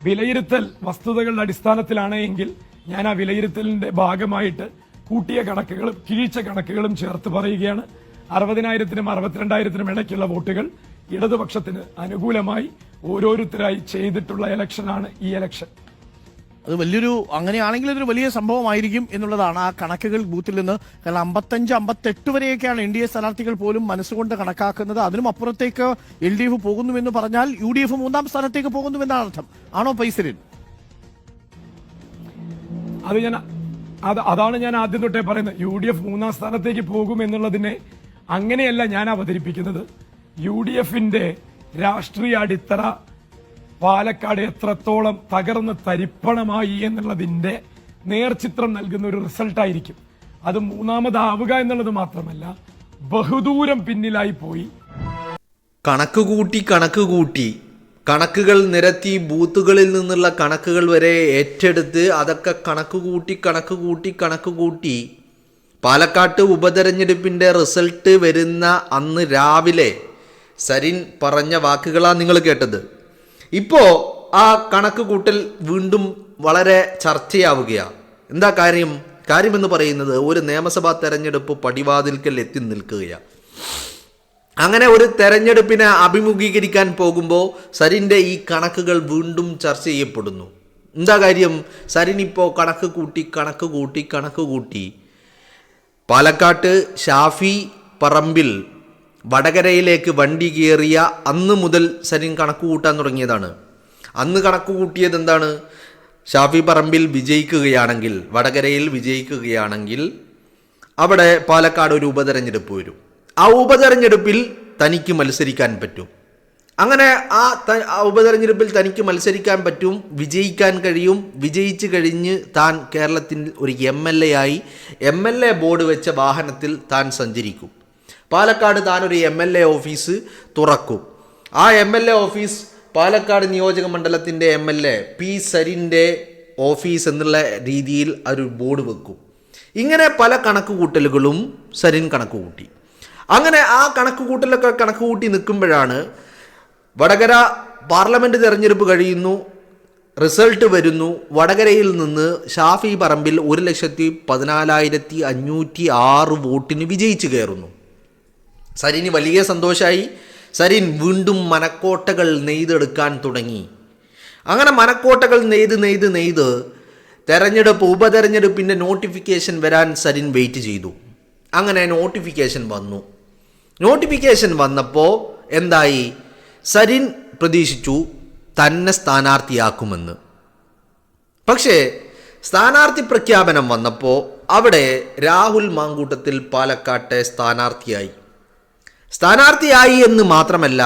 വിലയിരുത്തൽ വസ്തുതകളുടെ അടിസ്ഥാനത്തിലാണ് എങ്കിൽ ഞാൻ ആ വിലയിരുത്തലിന്റെ ഭാഗമായിട്ട് കൂട്ടിയ കണക്കുകളും കിഴിച്ച കണക്കുകളും ചേർത്ത് പറയുകയാണ്. 60,000-നും 62,000-നും ഇടയ്ക്കുള്ള വോട്ടുകൾ ഇടതുപക്ഷത്തിന് അനുകൂലമായി ഓരോരുത്തരായി ചെയ്തിട്ടുള്ള ഇലക്ഷനാണ് ഈ ഇലക്ഷൻ. അത് അങ്ങനെയാണെങ്കിൽ അതൊരു വലിയ സംഭവമായിരിക്കും എന്നുള്ളതാണ് ആ കണക്കുകൾ ബൂത്തിൽ നിന്ന്. കാരണം 55-58 വരെയൊക്കെയാണ് NDA സ്ഥാനാർത്ഥികൾ പോലും മനസ്സുകൊണ്ട് കണക്കാക്കുന്നത്. അതിനും അപ്പുറത്തേക്ക് LDF പോകുന്നുവെന്ന് പറഞ്ഞാൽ UDF 3ാം സ്ഥാനത്തേക്ക് പോകുന്നുവെന്നാണ് അർത്ഥം. ആണോ പൈസരിൻ? അതാണ് ഞാൻ ആദ്യം തൊട്ടേ പറയുന്നത്. UDF 3ാം സ്ഥാനത്തേക്ക് പോകും എന്നുള്ളതിനെ അങ്ങനെയല്ല ഞാൻ അവതരിപ്പിക്കുന്നത്. UDFന്റെ രാഷ്ട്രീയ അടിത്തറ പാലക്കാട് എത്രത്തോളം തകർന്ന് തരിപ്പണമായി എന്നുള്ളതിന്റെ നേർചിത്രം നൽകുന്ന ഒരു റിസൾട്ടായിരിക്കും. അത് 3ാമതാവുക എന്നുള്ളത് മാത്രമല്ല, ബഹുദൂരം പിന്നിലായി പോയി. കണക്കുകൾ നിരത്തി ബൂത്തുകളിൽ നിന്നുള്ള കണക്കുകൾ വരെ ഏറ്റെടുത്ത് അതൊക്കെ കണക്കുകൂട്ടി പാലക്കാട്ട് ഉപതെരഞ്ഞെടുപ്പിന്റെ റിസൾട്ട് വരുന്ന അന്ന് രാവിലെ സരിൻ പറഞ്ഞ വാക്കുകളാണ് നിങ്ങൾ കേട്ടത്. ഇപ്പോ ആ കണക്ക് കൂട്ടൽ വീണ്ടും വളരെ ചർച്ചയാവുകയാണ്. എന്താ കാര്യമെന്ന് പറയുന്നത്, ഒരു നിയമസഭാ തെരഞ്ഞെടുപ്പ് പടിവാതിൽക്കൽ എത്തി നിൽക്കുകയാണ്. അങ്ങനെ ഒരു തെരഞ്ഞെടുപ്പിനെ അഭിമുഖീകരിക്കാൻ പോകുമ്പോൾ സരിൻ്റെ ഈ കണക്കുകൾ വീണ്ടും ചർച്ച ചെയ്യപ്പെടുന്നു. എന്താ കാര്യം? സരിൻ ഇപ്പോൾ കണക്ക് കൂട്ടി പാലക്കാട്ട് ഷാഫി പറമ്പിൽ വടകരയിലേക്ക് വണ്ടി കയറിയ അന്ന് മുതൽ സരിൻ കണക്ക് കൂട്ടാൻ തുടങ്ങിയതാണ്. അന്ന് കണക്ക് കൂട്ടിയത് എന്താണ്? ഷാഫി പറമ്പിൽ വിജയിക്കുകയാണെങ്കിൽ, വടകരയിൽ വിജയിക്കുകയാണെങ്കിൽ അവിടെ പാലക്കാട് ഒരു ഉപതെരഞ്ഞെടുപ്പ് വരും. ആ ഉപതെരഞ്ഞെടുപ്പിൽ തനിക്ക് മത്സരിക്കാൻ പറ്റും. അങ്ങനെ ആ ഉപതെരഞ്ഞെടുപ്പിൽ തനിക്ക് മത്സരിക്കാൻ പറ്റും, വിജയിക്കാൻ കഴിയും. വിജയിച്ചു കഴിഞ്ഞ് താൻ കേരളത്തിൽ ഒരു MLA ആയി MLA ബോർഡ് വെച്ച വാഹനത്തിൽ താൻ സഞ്ചരിക്കും. പാലക്കാട് താൻ ഒരു MLA ഓഫീസ് തുറക്കും. ആ MLA ഓഫീസ് പാലക്കാട് നിയോജക മണ്ഡലത്തിൻ്റെ MLA P. സരിൻ്റെ ഓഫീസ് എന്നുള്ള രീതിയിൽ ഒരു ബോർഡ് വെക്കും. ഇങ്ങനെ പല കണക്കുകൂട്ടലുകളും സരിൻ കണക്കുകൂട്ടി. അങ്ങനെ ആ കണക്കുകൂട്ടലൊക്കെ കണക്കുകൂട്ടി നിൽക്കുമ്പോഴാണ് വടകര പാർലമെന്റ് തെരഞ്ഞെടുപ്പ് കഴിയുന്നു, റിസൾട്ട് വരുന്നു. വടകരയിൽ നിന്ന് ഷാഫി പറമ്പിൽ 1,14,506 വോട്ടിന് വിജയിച്ചു കയറുന്നു. സരിന് വലിയ സന്തോഷമായി. സരിൻ വീണ്ടും മനക്കോട്ടകൾ നെയ്തെടുക്കാൻ തുടങ്ങി. അങ്ങനെ മനക്കോട്ടകൾ നെയ്ത് ഉപതെരഞ്ഞെടുപ്പിൻ്റെ നോട്ടിഫിക്കേഷൻ വരാൻ സരിൻ വെയിറ്റ് ചെയ്തു. അങ്ങനെ നോട്ടിഫിക്കേഷൻ വന്നപ്പോൾ എന്തായി? സരിൻ പ്രതീക്ഷിച്ചു തന്നെ സ്ഥാനാർത്ഥിയാക്കുമെന്ന്. പക്ഷേ സ്ഥാനാർത്ഥി പ്രഖ്യാപനം വന്നപ്പോൾ അവിടെ രാഹുൽ മാങ്കൂട്ടത്തിൽ പാലക്കാട്ടെ സ്ഥാനാർത്ഥിയായി എന്ന് മാത്രമല്ല,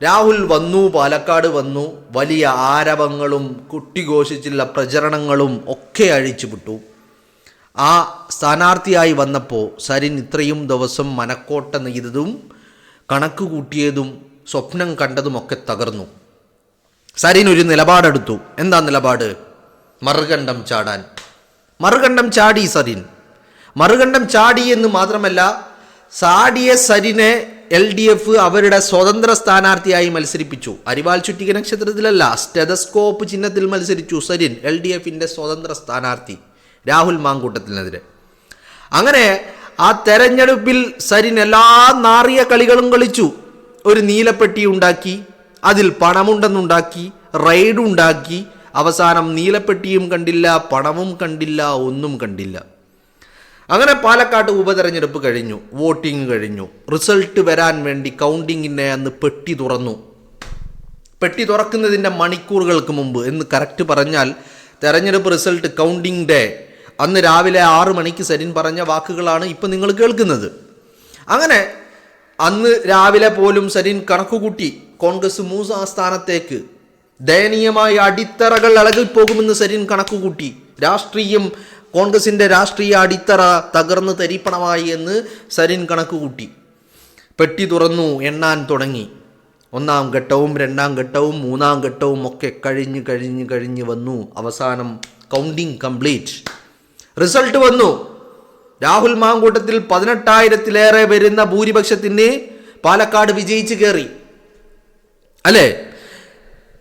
രാഹുൽ വന്നു, പാലക്കാട് വന്നു. വലിയ ആരവങ്ങളും കുട്ടിഘോഷിച്ചുള്ള പ്രചരണങ്ങളും ഒക്കെ അഴിച്ചുവിട്ടു. ആ സ്ഥാനാർത്ഥിയായി വന്നപ്പോൾ സരിൻ ഇത്രയും ദിവസം മനക്കോട്ട നെയ്തതും കണക്ക് കൂട്ടിയതും സ്വപ്നം കണ്ടതുമൊക്കെ തകർന്നു. സരിൻ ഒരു നിലപാടെടുത്തു. എന്താ നിലപാട്? മറുകണ്ഠം ചാടി സരിൻ. മറുകണ്ഠം ചാടി എന്ന് മാത്രമല്ല, ചാടിയ സരിനെ LDF അവരുടെ സ്വതന്ത്ര സ്ഥാനാർത്ഥിയായി മത്സരിപ്പിച്ചു. അരിവാൾ ചുറ്റിക നക്ഷത്രത്തിലല്ല, സ്റ്റെതസ്കോപ്പ് ചിഹ്നത്തിൽ മത്സരിച്ചു സരിൻ, LDFന്റെ സ്വതന്ത്ര സ്ഥാനാർത്ഥി രാഹുൽ മാങ്കൂട്ടത്തിനെതിരെ. അങ്ങനെ ആ തെരഞ്ഞെടുപ്പിൽ സരിൻ എല്ലാ നാറിയ കളികളും കളിച്ചു. ഒരു നീലപ്പെട്ടി ഉണ്ടാക്കി, അതിൽ പണമുണ്ടെന്നുണ്ടാക്കി, റെയ്ഡ് ഉണ്ടാക്കി. അവസാനം നീലപ്പെട്ടിയും കണ്ടില്ല, പണവും കണ്ടില്ല, ഒന്നും കണ്ടില്ല. അങ്ങനെ പാലക്കാട് ഉപതെരഞ്ഞെടുപ്പ് കഴിഞ്ഞു, വോട്ടിംഗ് കഴിഞ്ഞു. റിസൾട്ട് വരാൻ വേണ്ടി കൗണ്ടിങ്ങിനെ അന്ന് പെട്ടി തുറന്നു. പെട്ടി തുറക്കുന്നതിൻ്റെ മണിക്കൂറുകൾക്ക് മുമ്പ്, എന്ന് കറക്റ്റ് പറഞ്ഞാൽ തെരഞ്ഞെടുപ്പ് റിസൾട്ട് കൗണ്ടിങ് ഡേ അന്ന് രാവിലെ 6 മണിക്ക് സരിൻ പറഞ്ഞ വാക്കുകളാണ് ഇപ്പം നിങ്ങൾ കേൾക്കുന്നത്. അങ്ങനെ അന്ന് രാവിലെ പോലും സരിൻ കണക്കുകൂട്ടി കോൺഗ്രസ് 3ാം സ്ഥാനത്തേക്ക് ദയനീയമായ അടിത്തറകൾ ഇളകിപ്പോകുമെന്ന് സരിൻ കണക്കുകൂട്ടി. കോൺഗ്രസിൻ്റെ രാഷ്ട്രീയ അടിത്തറ തകർന്ന് തരിപ്പണമായി എന്ന് സരിൻ കണക്കുകൂട്ടി. പെട്ടി തുറന്നു, എണ്ണാൻ തുടങ്ങി. 1ാം ഘട്ടവും 2ാം ഘട്ടവും 3ാം ഘട്ടവും ഒക്കെ കഴിഞ്ഞ് വന്നു. അവസാനം കൗണ്ടിങ് കംപ്ലീറ്റ്. റിസൾട്ട് വന്നു. രാഹുൽ മാങ്കൂട്ടത്തിൽ 18,000-ലേറെ വരുന്ന ഭൂരിപക്ഷത്തിന് പാലക്കാട് വിജയിച്ചു കയറി, അല്ലേ?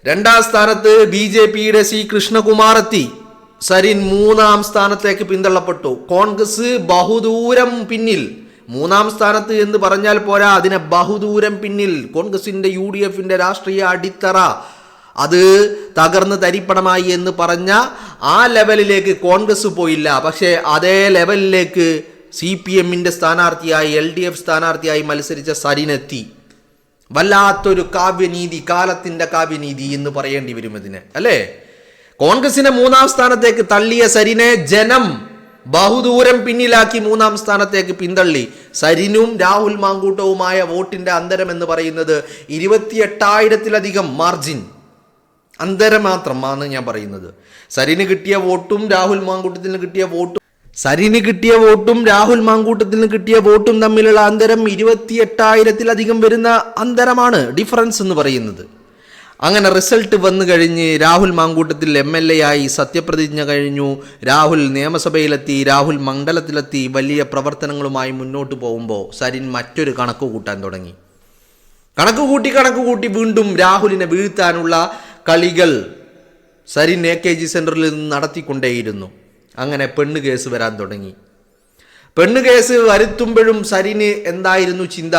രണ്ടാം സ്ഥാനത്ത് BJPയുടെ C കൃഷ്ണകുമാർ എത്തി. സരിൻ മൂന്നാം സ്ഥാനത്തേക്ക് പിന്തള്ളപ്പെട്ടു. കോൺഗ്രസ് ബഹുദൂരം പിന്നിൽ. മൂന്നാം സ്ഥാനത്ത് എന്ന് പറഞ്ഞാൽ പോരാ, അതിനെ ബഹുദൂരം പിന്നിൽ. കോൺഗ്രസിന്റെ UDFന്റെ രാഷ്ട്രീയ അടിത്തറ അത് തകർന്ന് തരിപ്പണമായി എന്ന് പറഞ്ഞ ആ ലെവലിലേക്ക് കോൺഗ്രസ് പോയില്ല. പക്ഷേ അതേ ലെവലിലേക്ക് CPMന്റെ സ്ഥാനാർത്ഥിയായി LDF സ്ഥാനാർത്ഥിയായി മത്സരിച്ച സരിനെത്തി. വല്ലാത്തൊരു കാവ്യനീതി, കാലത്തിന്റെ കാവ്യനീതി എന്ന് പറയേണ്ടി വരും ഇതിനെ, അല്ലേ? കോൺഗ്രസിനെ മൂന്നാം സ്ഥാനത്തേക്ക് തള്ളിയ സരിനെ ജനം ബഹുദൂരം പിന്നിലാക്കി മൂന്നാം സ്ഥാനത്തേക്ക് പിന്തള്ളി. സരിനും രാഹുൽ മാങ്കൂട്ടവുമായ വോട്ടിന്റെ അന്തരം എന്ന് പറയുന്നത് 28,000-ത്തിലധികം മാർജിൻ അന്തരം മാത്രമാണ് ഞാൻ പറയുന്നത്. സരിന് കിട്ടിയ വോട്ടും രാഹുൽ മാങ്കൂട്ടത്തിന് കിട്ടിയ വോട്ടും തമ്മിലുള്ള അന്തരം 28,000-ത്തിലധികം വരുന്ന അന്തരമാണ്, ഡിഫറൻസ് എന്ന് പറയുന്നത്. അങ്ങനെ റിസൾട്ട് വന്നു കഴിഞ്ഞ് രാഹുൽ മാങ്കൂട്ടത്തിൽ MLA ആയി സത്യപ്രതിജ്ഞ കഴിഞ്ഞു. രാഹുൽ നിയമസഭയിലെത്തി, രാഹുൽ മണ്ഡലത്തിലെത്തി. വലിയ പ്രവർത്തനങ്ങളുമായി മുന്നോട്ട് പോകുമ്പോൾ സരിൻ മറ്റൊരു കണക്ക് കൂട്ടാൻ തുടങ്ങി. കണക്ക് കൂട്ടി വീണ്ടും രാഹുലിനെ വീഴ്ത്താനുള്ള കളികൾ സരിൻ AKG സെന്ററിൽ നിന്ന് നടത്തിക്കൊണ്ടേയിരുന്നു. അങ്ങനെ പെണ്ണ് കേസ് വരാൻ തുടങ്ങി. പെണ്ണ് കേസ് വരുത്തുമ്പോഴും സരിന് എന്തായിരുന്നു ചിന്ത?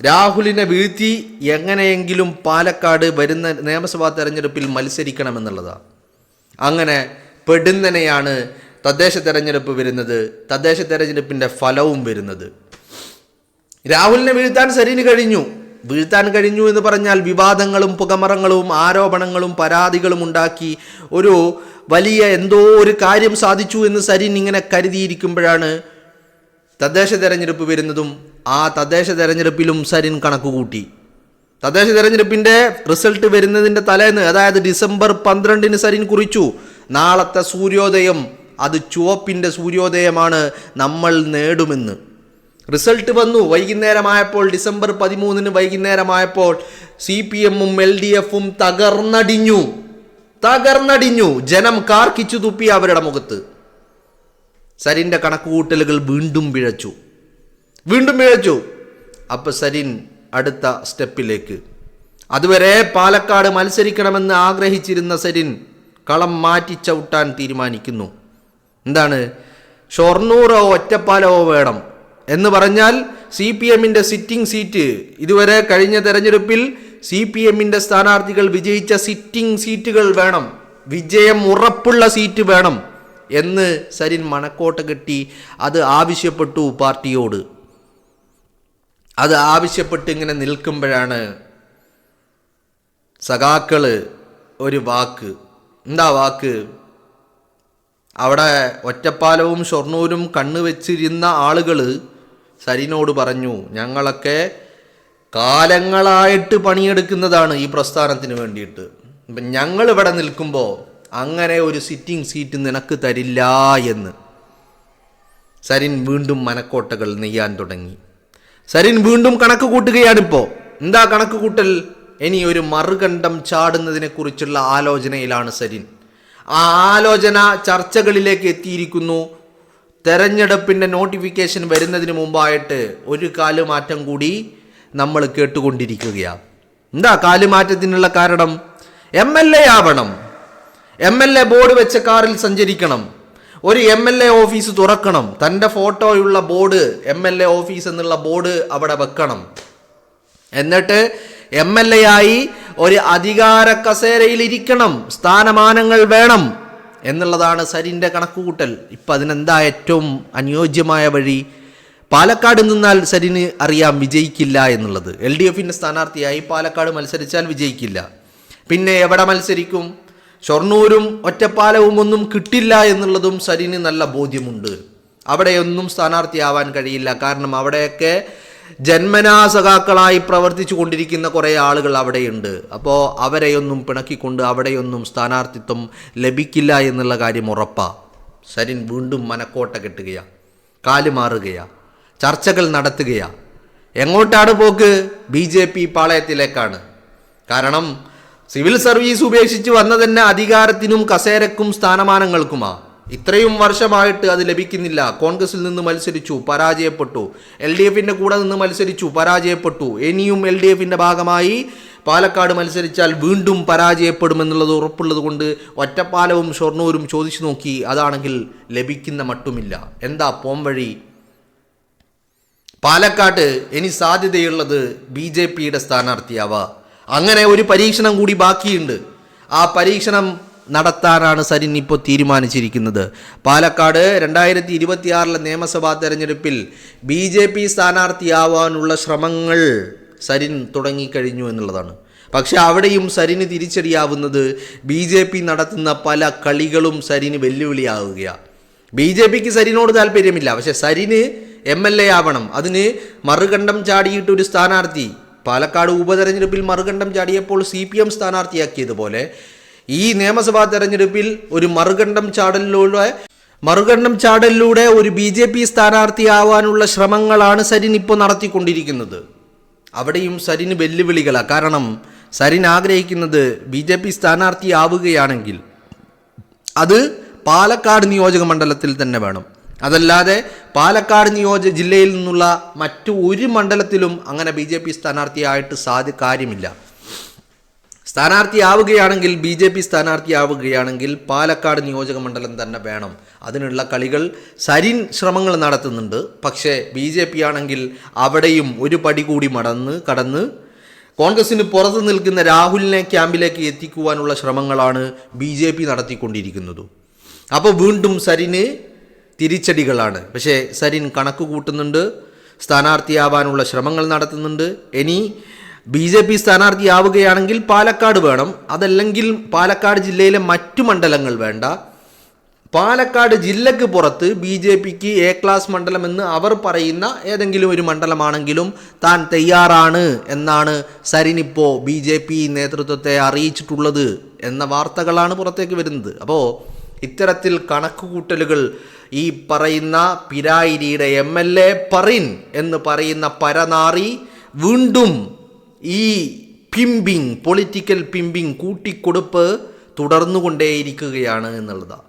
രാഹുലിനെ വീഴ്ത്തി എങ്ങനെയെങ്കിലും പാലക്കാട് വരുന്ന നിയമസഭാ തെരഞ്ഞെടുപ്പിൽ മത്സരിക്കണമെന്നുള്ളതാണ്. അങ്ങനെ പെടുന്നനെയാണ് തദ്ദേശ തെരഞ്ഞെടുപ്പ് വരുന്നത്, തദ്ദേശ തെരഞ്ഞെടുപ്പിൻ്റെ ഫലവും വരുന്നത്. രാഹുലിനെ വീഴ്ത്താൻ സരിന് കഴിഞ്ഞു എന്ന് പറഞ്ഞാൽ വിവാദങ്ങളും പുകമറങ്ങളും ആരോപണങ്ങളും പരാതികളും ഉണ്ടാക്കി ഒരു വലിയ എന്തോ ഒരു കാര്യം സാധിച്ചു എന്ന് സരിൻ ഇങ്ങനെ കരുതിയിരിക്കുമ്പോഴാണ് തദ്ദേശ തെരഞ്ഞെടുപ്പ് വരുന്നതും. ആ തദ്ദേശ തെരഞ്ഞെടുപ്പിലും സരിൻ കണക്കുകൂട്ടി. തദ്ദേശ തെരഞ്ഞെടുപ്പിൻ്റെ റിസൾട്ട് വരുന്നതിൻ്റെ തലേന്ന്, അതായത് ഡിസംബർ 12 സരിൻ കുറിച്ചു, നാളത്തെ സൂര്യോദയം അത് ചുവപ്പിൻ്റെ സൂര്യോദയമാണ്, നമ്മൾ നേടുമെന്ന്. റിസൾട്ട് വന്നു. വൈകുന്നേരമായപ്പോൾ, ഡിസംബർ 13 വൈകുന്നേരമായപ്പോൾ CPMഉം LDFും തകർന്നടിഞ്ഞു. ജനം കാർക്കിച്ചു തുപ്പി അവരുടെ മുഖത്ത്. സരിൻ്റെ കണക്കുകൂട്ടലുകൾ വീണ്ടും പിഴച്ചു. അപ്പൊ സരിൻ അടുത്ത സ്റ്റെപ്പിലേക്ക്. അതുവരെ പാലക്കാട് മത്സരിക്കണമെന്ന് ആഗ്രഹിച്ചിരുന്ന സരിൻ കളം മാറ്റി ചവിട്ടാൻ തീരുമാനിക്കുന്നു. എന്താണ്? ഷൊർണൂറോ ഒറ്റപ്പാലമോ വേണം എന്ന് പറഞ്ഞാൽ CPMന്റെ സിറ്റിംഗ് സീറ്റ്, ഇതുവരെ കഴിഞ്ഞ തെരഞ്ഞെടുപ്പിൽ CPMന്റെ സ്ഥാനാർത്ഥികൾ വിജയിച്ച സിറ്റിംഗ് സീറ്റുകൾ വേണം, വിജയം ഉറപ്പുള്ള സീറ്റ് വേണം എന്ന് സരിൻ മനക്കോട്ട കെട്ടി അത് ആവശ്യപ്പെട്ടു പാർട്ടിയോട്. അത് ആവശ്യപ്പെട്ട് ഇങ്ങനെ നിൽക്കുമ്പോഴാണ് സഖാക്കള് ഒരു വാക്ക്, എന്താ വാക്ക്? അവിടെ ഒറ്റപ്പാലവും ഷൊർണൂരും കണ്ണുവെച്ചിരുന്ന ആളുകൾ സരിനോട് പറഞ്ഞു, ഞങ്ങളൊക്കെ കാലങ്ങളായിട്ട് പണിയെടുക്കുന്നതാണ് ഈ പ്രസ്ഥാനത്തിന് വേണ്ടിയിട്ട്. ഇപ്പം ഞങ്ങളിവിടെ നിൽക്കുമ്പോൾ അങ്ങനെ ഒരു സിറ്റിംഗ് സീറ്റ് നിനക്ക് തരില്ല എന്ന് സരിൻ വീണ്ടും മനക്കോട്ടകൾ നെയ്യാൻ തുടങ്ങി. സരിൻ വീണ്ടും കണക്ക് കൂട്ടുകയാണിപ്പോൾ. എന്താ കണക്ക് കൂട്ടൽ? ഇനി ഒരു മറുകണ്ഠം ചാടുന്നതിനെ കുറിച്ചുള്ള ആലോചനയിലാണ് സരിൻ. ആ ആലോചന ചർച്ചകളിലേക്ക് എത്തിയിരിക്കുന്നു. തെരഞ്ഞെടുപ്പിൻ്റെ നോട്ടിഫിക്കേഷൻ വരുന്നതിന് മുമ്പായിട്ട് ഒരു കാലുമാറ്റം കൂടി നമ്മൾ കേട്ടുകൊണ്ടിരിക്കുകയാണ്. എന്താ കാലുമാറ്റത്തിനുള്ള കാരണം? MLA ആവണം, MLA ബോർഡ് വെച്ച കാറിൽ സഞ്ചരിക്കണം, ഒരു MLA ഓഫീസ് തുറക്കണം, തൻ്റെ ഫോട്ടോയുള്ള ബോർഡ്, MLA ഓഫീസ് എന്നുള്ള ബോർഡ് അവിടെ വെക്കണം. എന്നിട്ട് MLA ആയി ഒരു അധികാര കസേരയിൽ ഇരിക്കണം, സ്ഥാനമാനങ്ങൾ വേണം എന്നുള്ളതാണ് സരിൻ്റെ കണക്കുകൂട്ടൽ. ഇപ്പം അതിനെന്താ ഏറ്റവും അനുയോജ്യമായ വഴി? പാലക്കാട് നിന്നാൽ സരിന് അറിയാം വിജയിക്കില്ല എന്നുള്ളത്. LDFന്റെ സ്ഥാനാർത്ഥിയായി പാലക്കാട് മത്സരിച്ചാൽ വിജയിക്കില്ല. പിന്നെ എവിടെ മത്സരിക്കും? ഷൊർണൂരും ഒറ്റപ്പാലവും ഒന്നും കിട്ടില്ല എന്നുള്ളതും സരിന് നല്ല ബോധ്യമുണ്ട്. അവിടെയൊന്നും സ്ഥാനാർത്ഥിയാവാൻ കഴിയില്ല. കാരണം അവിടെയൊക്കെ ജന്മനാ സഖാക്കളായി പ്രവർത്തിച്ചു കൊണ്ടിരിക്കുന്ന കുറേ ആളുകൾ അവിടെയുണ്ട്. അപ്പോൾ അവരെയൊന്നും പിണക്കിക്കൊണ്ട് അവിടെയൊന്നും സ്ഥാനാർത്ഥിത്വം ലഭിക്കില്ല എന്നുള്ള കാര്യം ഉറപ്പാ. സരിൻ വീണ്ടും മനക്കോട്ട കെട്ടുകയാണ്, കാലുമാറുകയാണ്, ചർച്ചകൾ നടത്തുകയാണ്. എങ്ങോട്ടാണ് പോക്ക്? BJP പാളയത്തിലേക്കാണ്. കാരണം സിവിൽ സർവീസ് ഉപേക്ഷിച്ച് വന്ന തന്നെ അധികാരത്തിനും കസേരക്കും സ്ഥാനമാനങ്ങൾക്കുമാണ്. ഇത്രയും വർഷമായിട്ട് അത് ലഭിക്കുന്നില്ല. കോൺഗ്രസിൽ നിന്ന് മത്സരിച്ചു, പരാജയപ്പെട്ടു. LDFന്റെ കൂടെ നിന്ന് മത്സരിച്ചു, പരാജയപ്പെട്ടു. ഇനിയും LDFന്റെ ഭാഗമായി പാലക്കാട് മത്സരിച്ചാൽ വീണ്ടും പരാജയപ്പെടുമെന്നുള്ളത് ഉറപ്പുള്ളത് കൊണ്ട് ഒറ്റപ്പാലവും ഷൊർണൂരും ചോദിച്ചു നോക്കി. അതാണെങ്കിൽ ലഭിക്കുന്ന മട്ടുമില്ല. എന്താ പോംവഴി? പാലക്കാട്ട് ഇനി സാധ്യതയുള്ളത് BJPയുടെ സ്ഥാനാർത്ഥിയാവാ. അങ്ങനെ ഒരു പരീക്ഷണം കൂടി ബാക്കിയുണ്ട്. ആ പരീക്ഷണം നടത്താനാണ് സരിൻ ഇപ്പോൾ തീരുമാനിച്ചിരിക്കുന്നത്. പാലക്കാട് 2026 നിയമസഭാ തെരഞ്ഞെടുപ്പിൽ BJP സ്ഥാനാർത്ഥിയാവാനുള്ള ശ്രമങ്ങൾ സരിൻ തുടങ്ങിക്കഴിഞ്ഞു എന്നുള്ളതാണ്. പക്ഷെ അവിടെയും സരിന് തിരിച്ചടിയാവുന്നത് BJP നടത്തുന്ന പല കളികളും സരിന് വെല്ലുവിളിയാവുകയാണ്. BJPക്ക് സരിനോട് താല്പര്യമില്ല, പക്ഷെ സരിന് MLA ആവണം. അതിന് മറുകണ്ഠം ചാടിയിട്ടൊരു സ്ഥാനാർത്ഥി പാലക്കാട് ഉപതെരഞ്ഞെടുപ്പിൽ മറുകണ്ഠം ചാടിയപ്പോൾ CPM സ്ഥാനാർത്ഥിയാക്കിയതുപോലെ ഈ നിയമസഭാ തെരഞ്ഞെടുപ്പിൽ ഒരു മറുകണ്ഠം ചാടലിലൂടെ ഒരു BJP സ്ഥാനാർത്ഥിയാവാനുള്ള ശ്രമങ്ങളാണ് സരിൻ ഇപ്പോൾ നടത്തിക്കൊണ്ടിരിക്കുന്നത്. അവിടെയും സരിന് വെല്ലുവിളികളാണ്. കാരണം സരിൻ ആഗ്രഹിക്കുന്നത് BJP സ്ഥാനാർത്ഥിയാവുകയാണെങ്കിൽ അത് പാലക്കാട് നിയോജക മണ്ഡലത്തിൽ തന്നെ വേണം. അതല്ലാതെ പാലക്കാട് ജില്ലയിൽ നിന്നുള്ള മറ്റു ഒരു മണ്ഡലത്തിലും അങ്ങനെ BJP സ്ഥാനാർത്ഥിയായിട്ട് കാര്യമില്ല. സ്ഥാനാർത്ഥിയാവുകയാണെങ്കിൽ BJP സ്ഥാനാർത്ഥിയാവുകയാണെങ്കിൽ പാലക്കാട് നിയോജക മണ്ഡലം തന്നെ വേണം. അതിനുള്ള കളികൾ സരിൻ ശ്രമങ്ങൾ നടത്തുന്നുണ്ട്. പക്ഷേ BJP ആണെങ്കിൽ അവിടെയും ഒരു പടി കൂടി കടന്ന് കോൺഗ്രസിന് പുറത്തു നിൽക്കുന്ന രാഹുലിനെ ക്യാമ്പിലേക്ക് എത്തിക്കുവാനുള്ള ശ്രമങ്ങളാണ് BJP നടത്തിക്കൊണ്ടിരിക്കുന്നത്. അപ്പോൾ വീണ്ടും സരിന് തിരിച്ചടികളാണ്. പക്ഷേ സരിൻ കണക്ക് കൂട്ടുന്നുണ്ട്, സ്ഥാനാർത്ഥിയാവാനുള്ള ശ്രമങ്ങൾ നടത്തുന്നുണ്ട്. ഇനി BJP സ്ഥാനാർത്ഥിയാവുകയാണെങ്കിൽ പാലക്കാട് വേണം, അതല്ലെങ്കിൽ പാലക്കാട് ജില്ലയിലെ മറ്റു മണ്ഡലങ്ങൾ വേണ്ട. പാലക്കാട് ജില്ലക്ക് പുറത്ത് BJPക്ക് A ക്ലാസ് മണ്ഡലം എന്ന് അവർ പറയുന്ന ഏതെങ്കിലും ഒരു മണ്ഡലമാണെങ്കിലും താൻ തയ്യാറാണ് എന്നാണ് സരിൻ ഇപ്പോൾ BJP നേതൃത്വത്തെ അറിയിച്ചിട്ടുള്ളത് എന്ന വാർത്തകളാണ് പുറത്തേക്ക് വരുന്നത്. അപ്പോൾ ഇത്തരത്തിൽ കണക്കുകൂട്ടലുകൾ ഈ പറയുന്ന പിരായിരിയുടെ MLA പരിൻ എന്ന് പറയുന്ന പരനാറി വീണ്ടും ഈ പൊളിറ്റിക്കൽ പിമ്പിങ് കൂട്ടിക്കൊടുപ്പ് തുടർന്നുകൊണ്ടേയിരിക്കുകയാണ് എന്നുള്ളതാണ്.